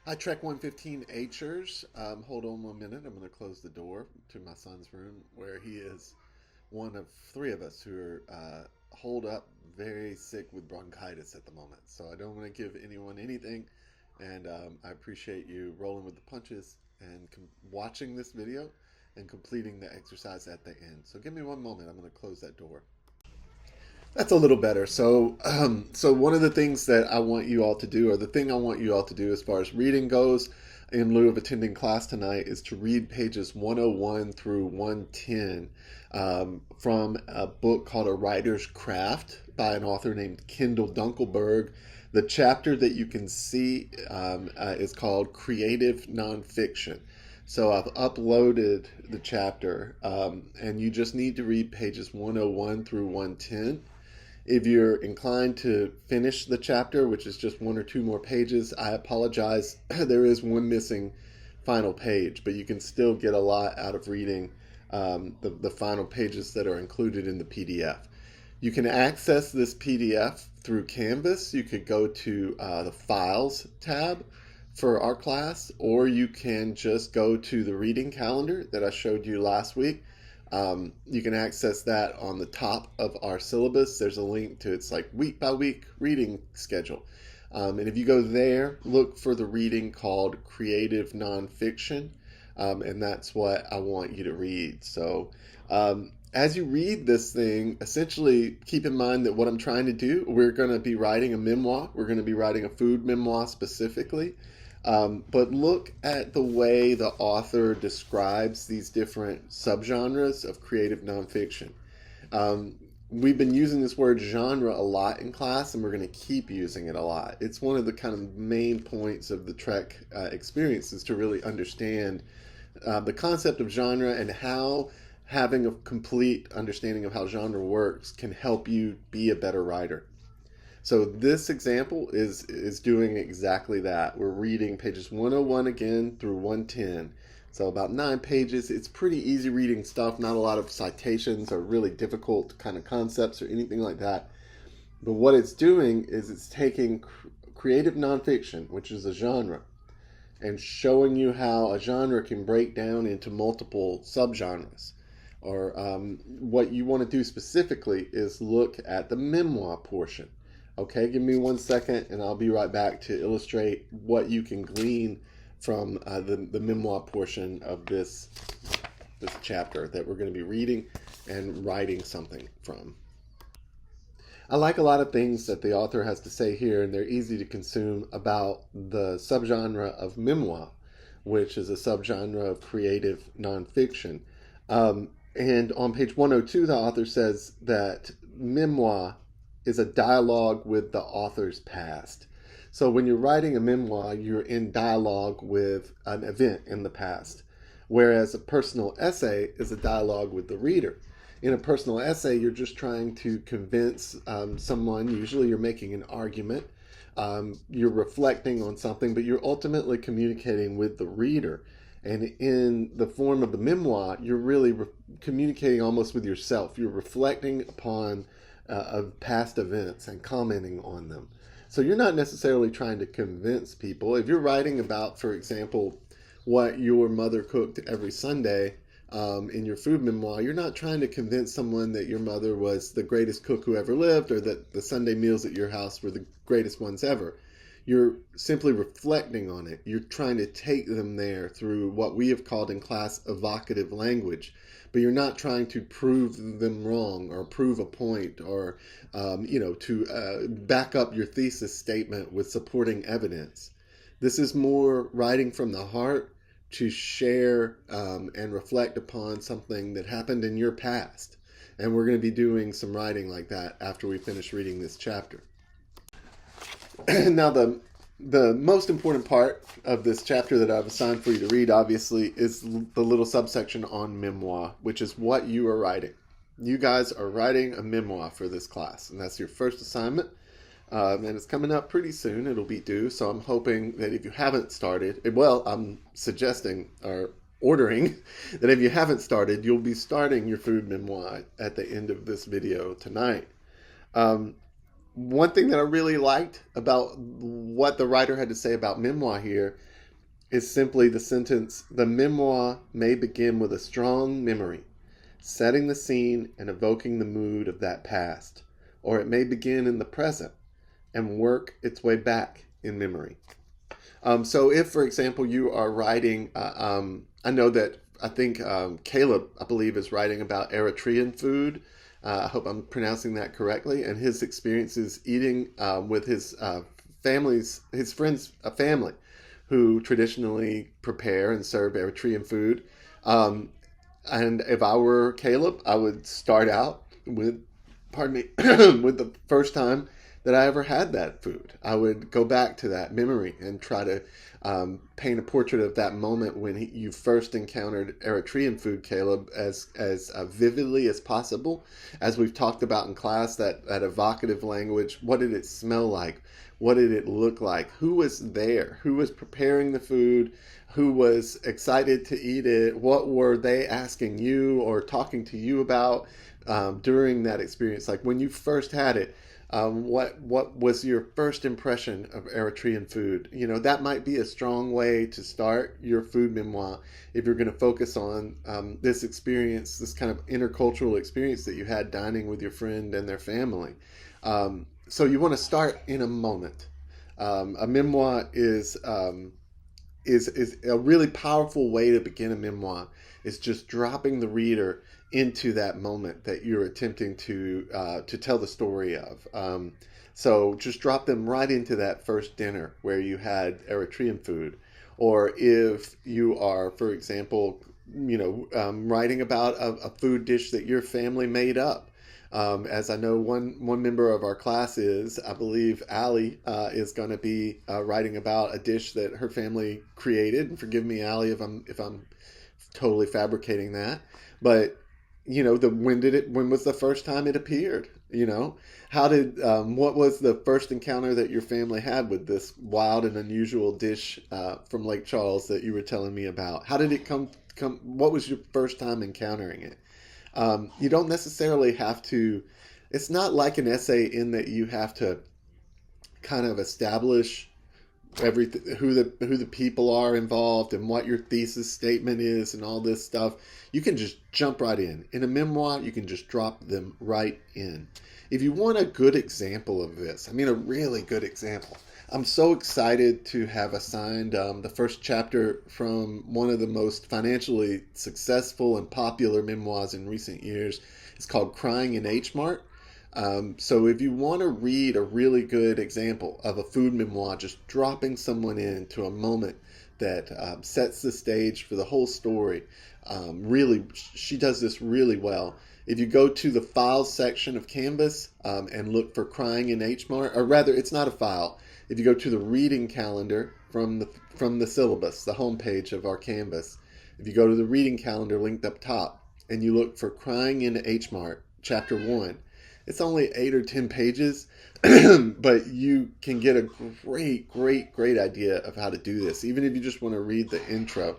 Hi, Trek 115Hers. Hold on 1 minute. I'm going to close the door to my son's room where he is one of three of us who are holed up very sick with bronchitis at the moment. So I don't want to give anyone anything. And I appreciate you rolling with the punches and watching this video and completing the exercise at the end. So give me 1 moment. I'm going to close that door. That's a little better. So one of the things that I want you all to do, or the thing I want you all to do as far as reading goes, in lieu of attending class tonight, is to read pages 101 through 110 from a book called A Writer's Craft by an author named Kendall Dunkelberg. The chapter that you can see is called Creative Nonfiction. So I've uploaded the chapter, and you just need to read pages 101 through 110. If you're inclined to finish the chapter, which is just one or two more pages, I apologize. There is one missing final page, but you can still get a lot out of reading the final pages that are included in the PDF. You can access this PDF through Canvas. You could go to the Files tab for our class, or you can just go to the reading calendar that I showed you last week. You can access that on the top of our syllabus. There's a link to it's like week by week reading schedule. And if you go there, look for the reading called Creative Nonfiction. And that's what I want you to read. So as you read this thing, essentially keep in mind that what I'm trying to do, we're going to be writing a memoir. We're going to be writing a food memoir specifically. But look at the way the author describes these different subgenres of creative nonfiction. We've been using this word genre a lot in class, and we're going to keep using it a lot. It's one of the kind of main points of the Trek experience is to really understand the concept of genre and how having a complete understanding of how genre works can help you be a better writer. So this example is doing exactly that. We're reading pages 101 again through 110. So about 9 pages. It's pretty easy reading stuff, not a lot of citations or really difficult kind of concepts or anything like that. But what it's doing is it's taking creative nonfiction, which is a genre, and showing you how a genre can break down into multiple subgenres. Or what you want to do specifically is look at the memoir portion. Okay, give me 1 second and I'll be right back to illustrate what you can glean from the memoir portion of this chapter that we're going to be reading and writing something from. I like a lot of things that the author has to say here, and they're easy to consume about the subgenre of memoir, which is a subgenre of creative nonfiction. And on page 102, the author says that memoir is a dialogue with the author's past. So when you're writing a memoir, you're in dialogue with an event in the past, whereas a personal essay is a dialogue with the reader. In a personal essay, you're just trying to convince someone. Usually you're making an argument. You're reflecting on something, but you're ultimately communicating with the reader. And in the form of the memoir, you're really communicating almost with yourself. You're reflecting upon of past events and commenting on them. So you're not necessarily trying to convince people. If you're writing about, for example, what your mother cooked every Sunday in your food memoir, you're not trying to convince someone that your mother was the greatest cook who ever lived or that the Sunday meals at your house were the greatest ones ever. You're simply reflecting on it. You're trying to take them there through what we have called in class evocative language. But you're not trying to prove them wrong or prove a point or, to back up your thesis statement with supporting evidence. This is more writing from the heart to share and reflect upon something that happened in your past. And we're going to be doing some writing like that after we finish reading this chapter. Now, the most important part of this chapter that I've assigned for you to read, obviously, is the little subsection on memoir, which is what you are writing. You guys are writing a memoir for this class, and that's your first assignment. And it's coming up pretty soon. It'll be due, so I'm hoping that if you haven't started, I'm suggesting or ordering that if you haven't started, you'll be starting your food memoir at the end of this video tonight. One thing that I really liked about what the writer had to say about memoir here is simply the sentence, "The memoir may begin with a strong memory, setting the scene and evoking the mood of that past, or it may begin in the present and work its way back in memory." So if, for example, you are writing, I know that I think Caleb, I believe, is writing about Eritrean food. I hope I'm pronouncing that correctly. And his experiences eating with his his friends, a family who traditionally prepare and serve Eritrean food. Um, and if I were Caleb, I would start out with, pardon me, with the first time that I ever had that food. I would go back to that memory and try to paint a portrait of that moment when you first encountered Eritrean food, Caleb, as vividly as possible. As we've talked about in class, that evocative language. What did it smell like? What did it look like? Who was there? Who was preparing the food? Who was excited to eat it? What were they asking you or talking to you about during that experience? Like when you first had it, what was your first impression of Eritrean food? You know, that might be a strong way to start your food memoir if you're going to focus on this experience, this kind of intercultural experience that you had dining with your friend and their family. So you want to start in a moment. A memoir is a really powerful way to begin a memoir. Is just dropping the reader into that moment that you're attempting to tell the story of. So just drop them right into that first dinner where you had Eritrean food, or if you are, for example, writing about a food dish that your family made up. As I know, one member of our class is, I believe, Allie is going to be writing about a dish that her family created. And forgive me, Allie, if I'm totally fabricating that. But when was the first time it appeared? What was the first encounter that your family had with this wild and unusual dish from Lake Charles that you were telling me about? How did it come? What was your first time encountering it? You don't necessarily have to. It's not like an essay in that you have to kind of establish everything, who the people are involved and what your thesis statement is and all this stuff. You can just jump right in. In a memoir, you can just drop them right in. If you want a good example of this, I mean a really good example, I'm so excited to have assigned the first chapter from one of the most financially successful and popular memoirs in recent years. It's called Crying in H Mart. So if you want to read a really good example of a food memoir, just dropping someone into a moment that sets the stage for the whole story, really, she does this really well. If you go to the files section of Canvas and look for Crying in H Mart, or rather, it's not a file. If you go to the reading calendar from the syllabus, the homepage of our Canvas, if you go to the reading calendar linked up top and you look for Crying in H Mart, Chapter 1, it's only 8 or 10 pages, but you can get a great idea of how to do this, even if you just want to read the intro.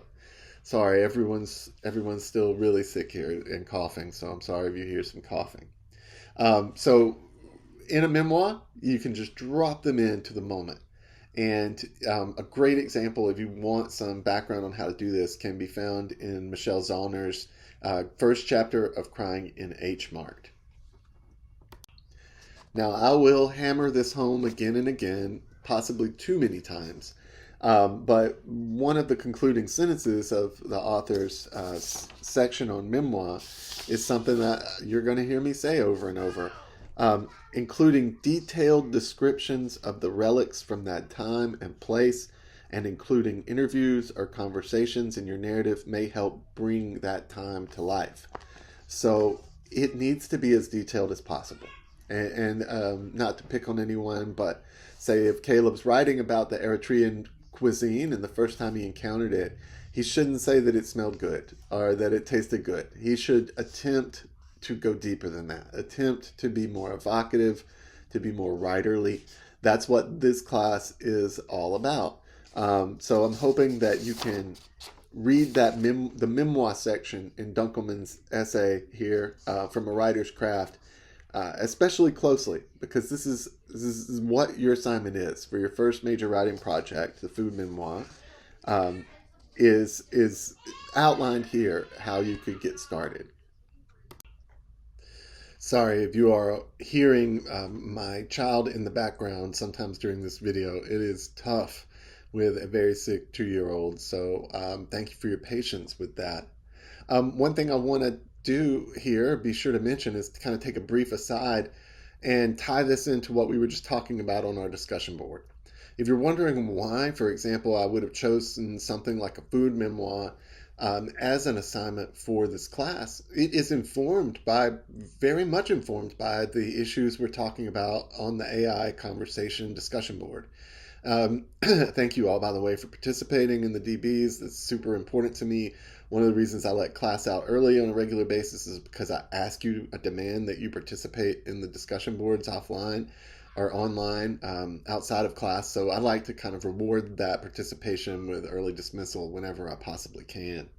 Sorry, everyone's still really sick here and coughing, so I'm sorry if you hear some coughing. So in a memoir, you can just drop them into the moment. And a great example, if you want some background on how to do this, can be found in Michelle Zollner's first chapter of Crying in H Mart. Now, I will hammer this home again and again, possibly too many times. But one of the concluding sentences of the author's section on memoir is something that you're going to hear me say over and over. Including detailed descriptions of the relics from that time and place, and including interviews or conversations in your narrative may help bring that time to life. So it needs to be as detailed as possible. And not to pick on anyone, but say if Caleb's writing about the Eritrean cuisine and the first time he encountered it, he shouldn't say that it smelled good or that it tasted good. He should attempt to go deeper than that. Attempt to be more evocative, to be more writerly. That's what this class is all about. So I'm hoping that you can read that the memoir section in Dunkelman's essay here from A Writer's Craft, especially closely, because this is what your assignment is for your first major writing project, the food memoir. um, is outlined here how you could get started. Sorry if you are hearing my child in the background sometimes during this video. It is tough with a very sick 2 year old. So thank you for your patience with that. One thing I want to do here, be sure to mention, is to kind of take a brief aside and tie this into what we were just talking about on our discussion board. If you're wondering why, for example, I would have chosen something like a food memoir as an assignment for this class, it is informed by, very much informed by the issues we're talking about on the AI conversation discussion board. Thank you all, by the way, for participating in the DBs. That's super important to me. One of the reasons I let class out early on a regular basis is because I ask you, I demand that you participate in the discussion boards offline or online outside of class. So I like to kind of reward that participation with early dismissal whenever I possibly can.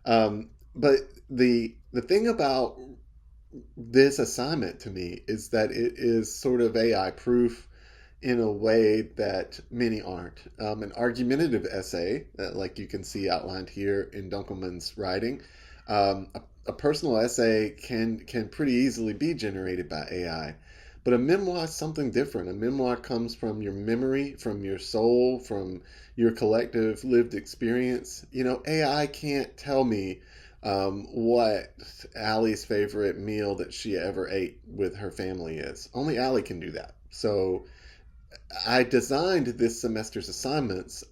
But the thing about this assignment to me is that it is sort of AI proof in a way that many aren't. An argumentative essay, like you can see outlined here in Dunkelman's writing, a personal essay can pretty easily be generated by AI. But a memoir is something different. A memoir comes from your memory, from your soul, from your collective lived experience. You know, AI can't tell me what Allie's favorite meal that she ever ate with her family is. Only Allie can do that. So I designed this semester's assignments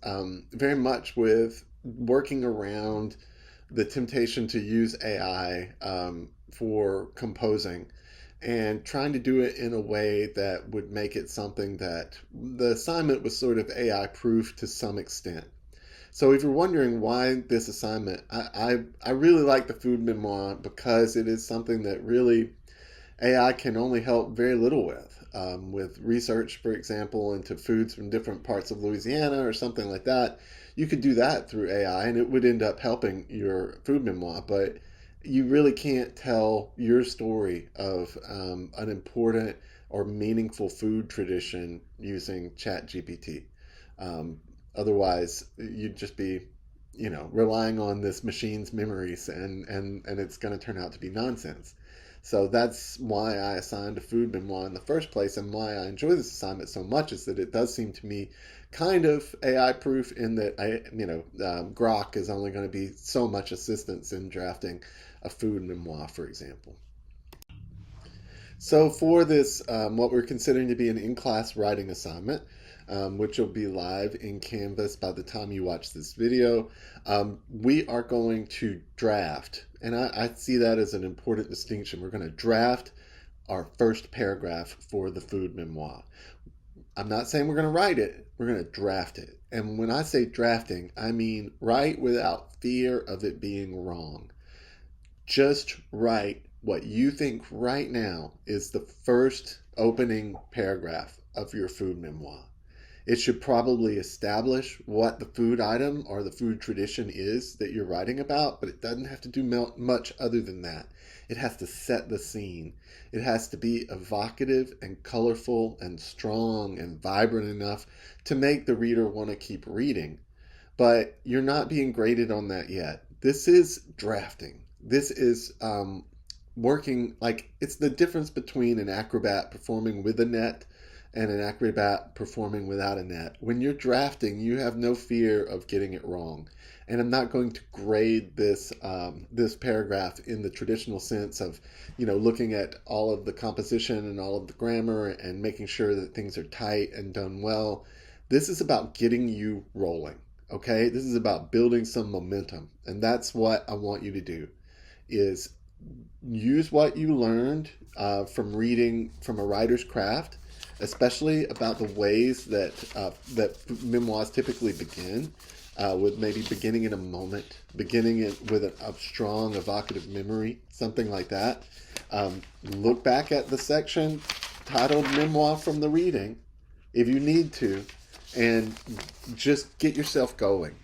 very much with working around the temptation to use AI for composing and trying to do it in a way that would make it something that the assignment was sort of AI proof to some extent. So if you're wondering why this assignment, I really like the food memoir because it is something that really AI can only help very little with research, for example, into foods from different parts of Louisiana or something like that. You could do that through AI and it would end up helping your food memoir, but you really can't tell your story of an important or meaningful food tradition using ChatGPT. Um, Otherwise, you'd just be, you know, relying on this machine's memories, and it's going to turn out to be nonsense. So that's why I assigned a food memoir in the first place, and why I enjoy this assignment so much is that it does seem to me kind of AI proof in that Grok is only going to be so much assistance in drafting a food memoir, for example. So for this, what we're considering to be an in-class writing assignment, which will be live in Canvas by the time you watch this video, we are going to draft. And I see that as an important distinction. We're going to draft our first paragraph for the food memoir. I'm not saying we're going to write it, we're going to draft it. And when I say drafting, I mean write without fear of it being wrong. Just write what you think right now is the first opening paragraph of your food memoir. It should probably establish what the food item or the food tradition is that you're writing about, but it doesn't have to do much other than that. It has to set the scene. It has to be evocative and colorful and strong and vibrant enough to make the reader want to keep reading. But you're not being graded on that yet. This is drafting. This is working, like, it's the difference between an acrobat performing with a net and an acrobat performing without a net. When you're drafting, you have no fear of getting it wrong. And I'm not going to grade this this paragraph in the traditional sense of, you know, looking at all of the composition and all of the grammar and making sure that things are tight and done well. This is about getting you rolling. Okay, this is about building some momentum, and that's what I want you to do. Is use what you learned from reading from A Writer's Craft, especially about the ways that that memoirs typically begin, with maybe beginning in a moment, beginning it with a strong evocative memory, something like that. Look back at the section titled Memoir from the Reading, if you need to, and just get yourself going.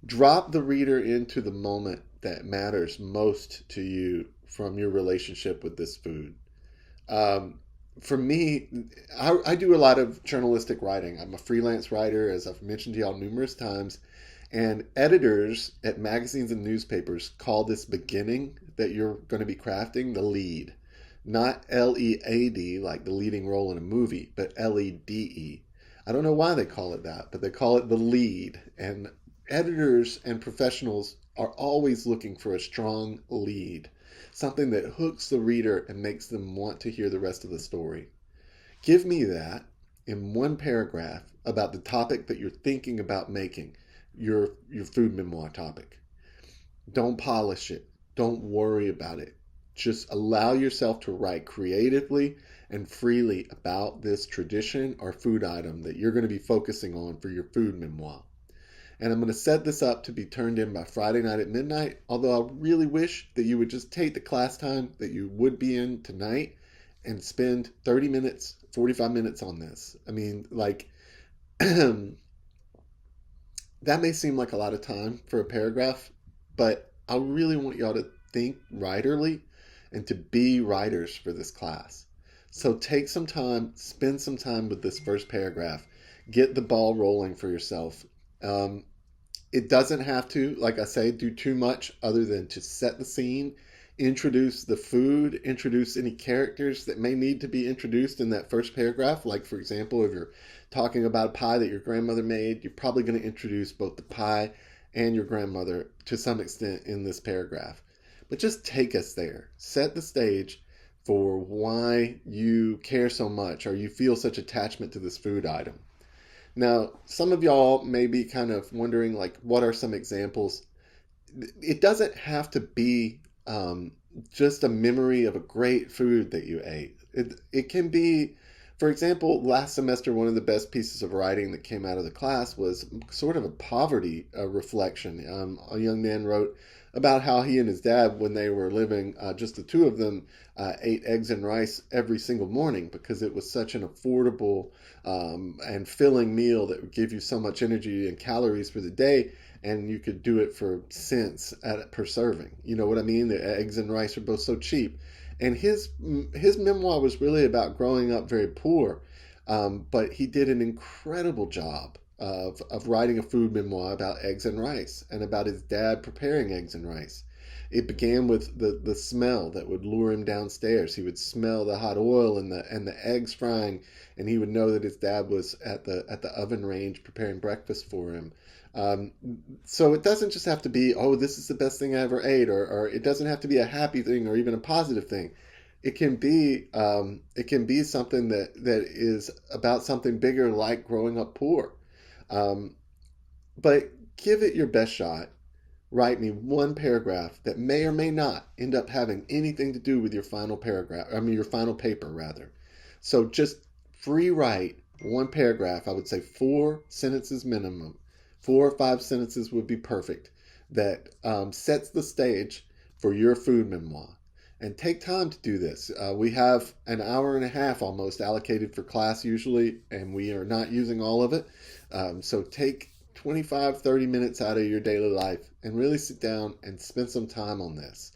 Drop the reader into the moment that matters most to you from your relationship with this food. for me, I do a lot of journalistic writing. I'm a freelance writer, as I've mentioned to y'all numerous times. And editors at magazines and newspapers call this beginning that you're going to be crafting the lead. Not LEAD, like the leading role in a movie, but LEDE. I don't know why they call it that, but they call it the lead. And editors and professionals are always looking for a strong lead, something that hooks the reader and makes them want to hear the rest of the story. Give me that in one paragraph about the topic that you're thinking about making, your food memoir topic. Don't polish it. Don't worry about it. Just allow yourself to write creatively and freely about this tradition or food item that you're going to be focusing on for your food memoir. And I'm going to set this up to be turned in by Friday night at midnight, although I really wish that you would just take the class time that you would be in tonight and spend 30 minutes, 45 minutes on this. I mean, like, that may seem like a lot of time for a paragraph, but I really want y'all to think writerly and to be writers for this class. So take some time, spend some time with this first paragraph, get the ball rolling for yourself. It doesn't have to, like I say, do too much other than to set the scene, introduce the food, introduce any characters that may need to be introduced in that first paragraph. Like, for example, if you're talking about a pie that your grandmother made, you're probably going to introduce both the pie and your grandmother to some extent in this paragraph. But just take us there. Set the stage for why you care so much or you feel such attachment to this food item. Now, some of y'all may be kind of wondering, like, what are some examples? It doesn't have to be just a memory of a great food that you ate. It can be, for example, last semester, one of the best pieces of writing that came out of the class was sort of a poverty reflection. A young man wrote about how he and his dad, when they were living, just the two of them, ate eggs and rice every single morning because it was such an affordable and filling meal that would give you so much energy and calories for the day, and you could do it for cents per serving. You know what I mean? The eggs and rice are both so cheap. And his memoir was really about growing up very poor, but he did an incredible job of writing a food memoir about eggs and rice and about his dad preparing eggs and rice. It began with the smell that would lure him downstairs. He would smell the hot oil and the eggs frying, and he would know that his dad was at the oven range preparing breakfast for him. So it doesn't just have to be, oh, this is the best thing I ever ate, or it doesn't have to be a happy thing or even a positive thing. It can be something that is about something bigger, like growing up poor. But give it your best shot. Write me one paragraph that may or may not end up having anything to do with your final paragraph. I mean, your final paper, rather. So just free write one paragraph. I would say 4 sentences minimum. 4 or 5 sentences would be perfect. That sets the stage for your food memoir. And take time to do this. We have an hour and a half almost allocated for class usually, and we are not using all of it. So take 25, 30 minutes out of your daily life and really sit down and spend some time on this.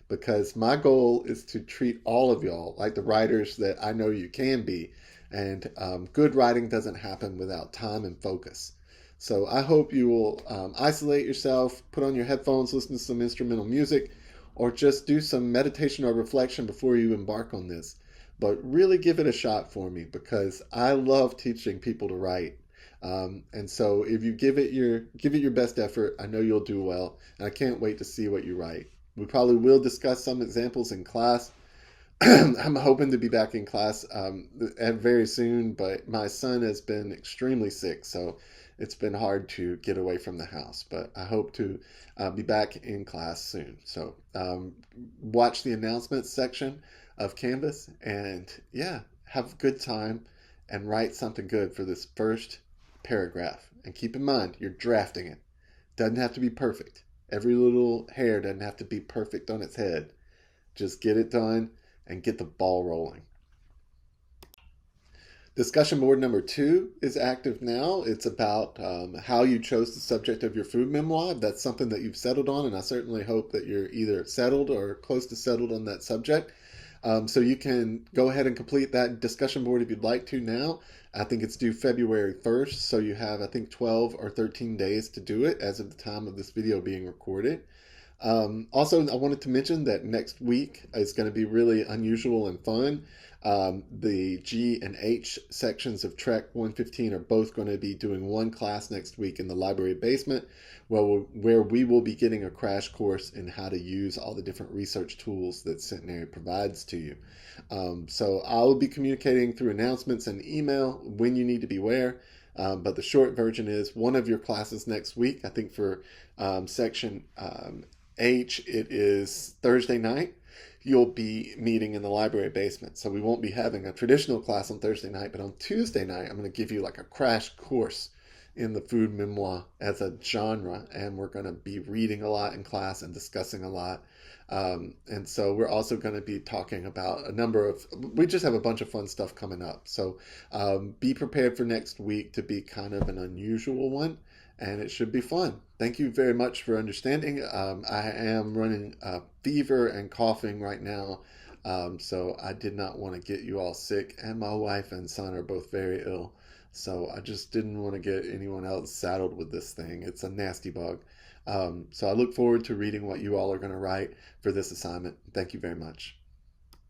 Because my goal is to treat all of y'all like the writers that I know you can be. And good writing doesn't happen without time and focus. So I hope you will isolate yourself, put on your headphones, listen to some instrumental music, or just do some meditation or reflection before you embark on this. But really give it a shot for me, because I love teaching people to write. And so if you give it your best effort, I know you'll do well, and I can't wait to see what you write. We probably will discuss some examples in class. I'm hoping to be back in class very soon, but my son has been extremely sick, so it's been hard to get away from the house. But I hope to be back in class soon. So watch the announcements section of Canvas, and yeah, have a good time and write something good for this first paragraph. And keep in mind, you're drafting it. Doesn't have to be perfect. Every little hair doesn't have to be perfect on its head. Just get it done and get the ball rolling. Discussion board number 2 is active now. It's about how you chose the subject of your food memoir. That's something that you've settled on, and I certainly hope that you're either settled or close to settled on that subject. So you can go ahead and complete that discussion board if you'd like to now. I think it's due February 1st, so you have, I think, 12 or 13 days to do it as of the time of this video being recorded. Also, I wanted to mention that next week is going to be really unusual and fun. The G and H sections of Trek 115 are both going to be doing one class next week in the library basement, where we will be getting a crash course in how to use all the different research tools that Centenary provides to you. So I will be communicating through announcements and email when you need to be where. But the short version is one of your classes next week, I think for section H, it is Thursday night. You'll be meeting in the library basement. So we won't be having a traditional class on Thursday night, but on Tuesday night, I'm going to give you like a crash course in the food memoir as a genre. And we're going to be reading a lot in class and discussing a lot. And so we're also going to be talking about we just have a bunch of fun stuff coming up. So be prepared for next week to be kind of an unusual one, and it should be fun. Thank you very much for understanding. I am running a fever and coughing right now, so I did not want to get you all sick, and my wife and son are both very ill. So I just didn't want to get anyone else saddled with this thing. It's a nasty bug. So I look forward to reading what you all are going to write for this assignment. Thank you very much.